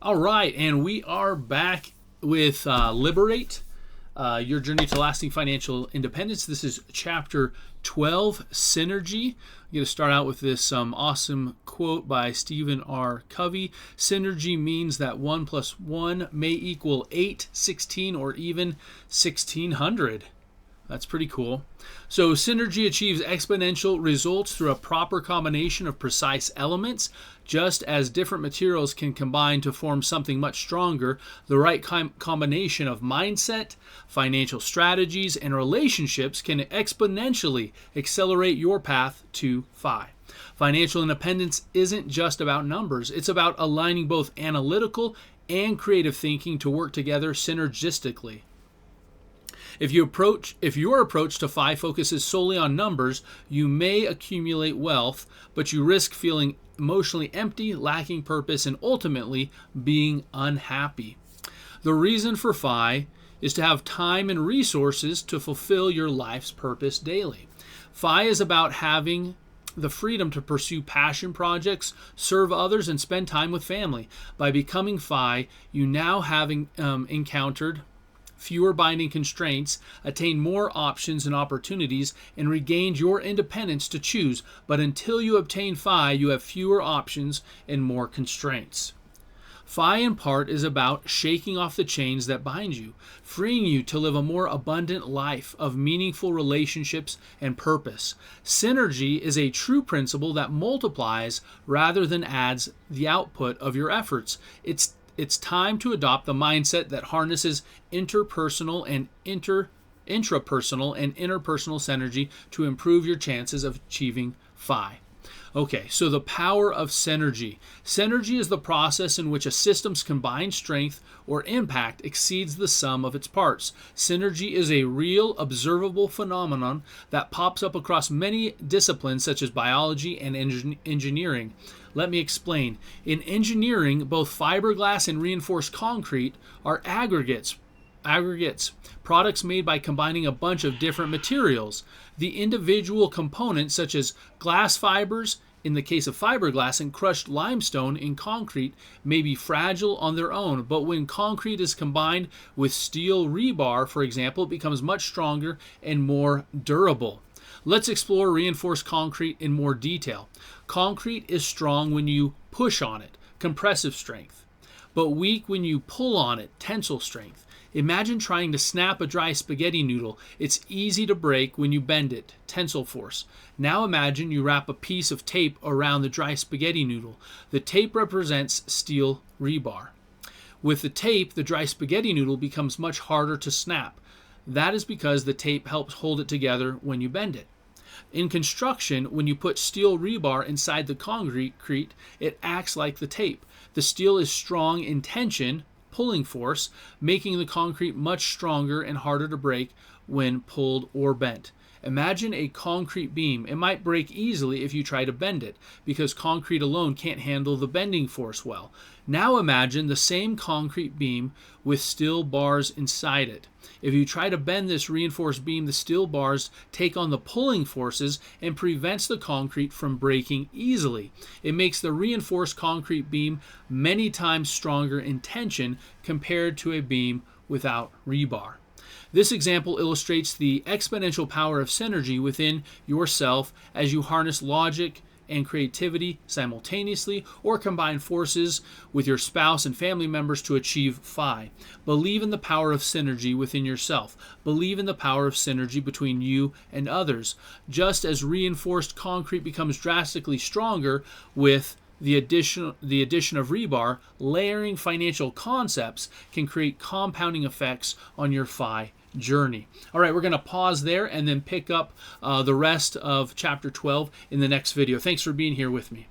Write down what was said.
All right, and we are back with Liberate, Your Journey to Lasting Financial Independence. This is Chapter 12, Synergy. I'm going to start out with this awesome quote by Stephen R. Covey. Synergy means that 1 plus 1 may equal 8, 16, or even 1600. That's pretty cool. So synergy achieves exponential results through a proper combination of precise elements. Just as different materials can combine to form something much stronger, the right combination of mindset, financial strategies, and relationships can exponentially accelerate your path to FI. Financial independence isn't just about numbers. It's about aligning both analytical and creative thinking to work together synergistically. If your approach to FI focuses solely on numbers, you may accumulate wealth, but you risk feeling emotionally empty, lacking purpose, and ultimately being unhappy. The reason for FI is to have time and resources to fulfill your life's purpose daily. FI is about having the freedom to pursue passion projects, serve others, and spend time with family. By becoming FI, you now have encountered fewer binding constraints, attain more options and opportunities, and regained your independence to choose. But until you obtain FI, you have fewer options and more constraints. FI in part is about shaking off the chains that bind you, freeing you to live a more abundant life of meaningful relationships and purpose. Synergy is a true principle that multiplies rather than adds the output of your efforts. It's time to adopt the mindset that harnesses interpersonal and intrapersonal and interpersonal synergy to improve your chances of achieving FI. Okay, so the power of synergy. Synergy is the process in which a system's combined strength or impact exceeds the sum of its parts. Synergy is a real, observable phenomenon that pops up across many disciplines such as biology and engineering. Let me explain. In engineering, both fiberglass and reinforced concrete are aggregates, products made by combining a bunch of different materials. The individual components, such as glass fibers in the case of fiberglass and crushed limestone in concrete, may be fragile on their own, but when concrete is combined with steel rebar, for example, it becomes much stronger and more durable. Let's explore reinforced concrete in more detail. Concrete is strong when you push on it, compressive strength, but weak when you pull on it, tensile strength. Imagine trying to snap a dry spaghetti noodle. It's easy to break when you bend it, tensile force. Now imagine you wrap a piece of tape around the dry spaghetti noodle. The tape represents steel rebar. With the tape, the dry spaghetti noodle becomes much harder to snap. That is because the tape helps hold it together when you bend it. In construction, when you put steel rebar inside the concrete, it acts like the tape. The steel is strong in tension, pulling force, making the concrete much stronger and harder to break when pulled or bent. Imagine a concrete beam. It might break easily if you try to bend it, because concrete alone can't handle the bending force well. Now imagine the same concrete beam with steel bars inside it. If you try to bend this reinforced beam, the steel bars take on the pulling forces and prevents the concrete from breaking easily. It makes the reinforced concrete beam many times stronger in tension compared to a beam without rebar. This example illustrates the exponential power of synergy within yourself as you harness logic and creativity simultaneously, or combine forces with your spouse and family members to achieve FI. Believe in the power of synergy within yourself. Believe in the power of synergy between you and others. Just as reinforced concrete becomes drastically stronger with the addition of rebar, layering financial concepts can create compounding effects on your FI journey. All right, we're going to pause there and then pick up the rest of Chapter 12 in the next video. Thanks for being here with me.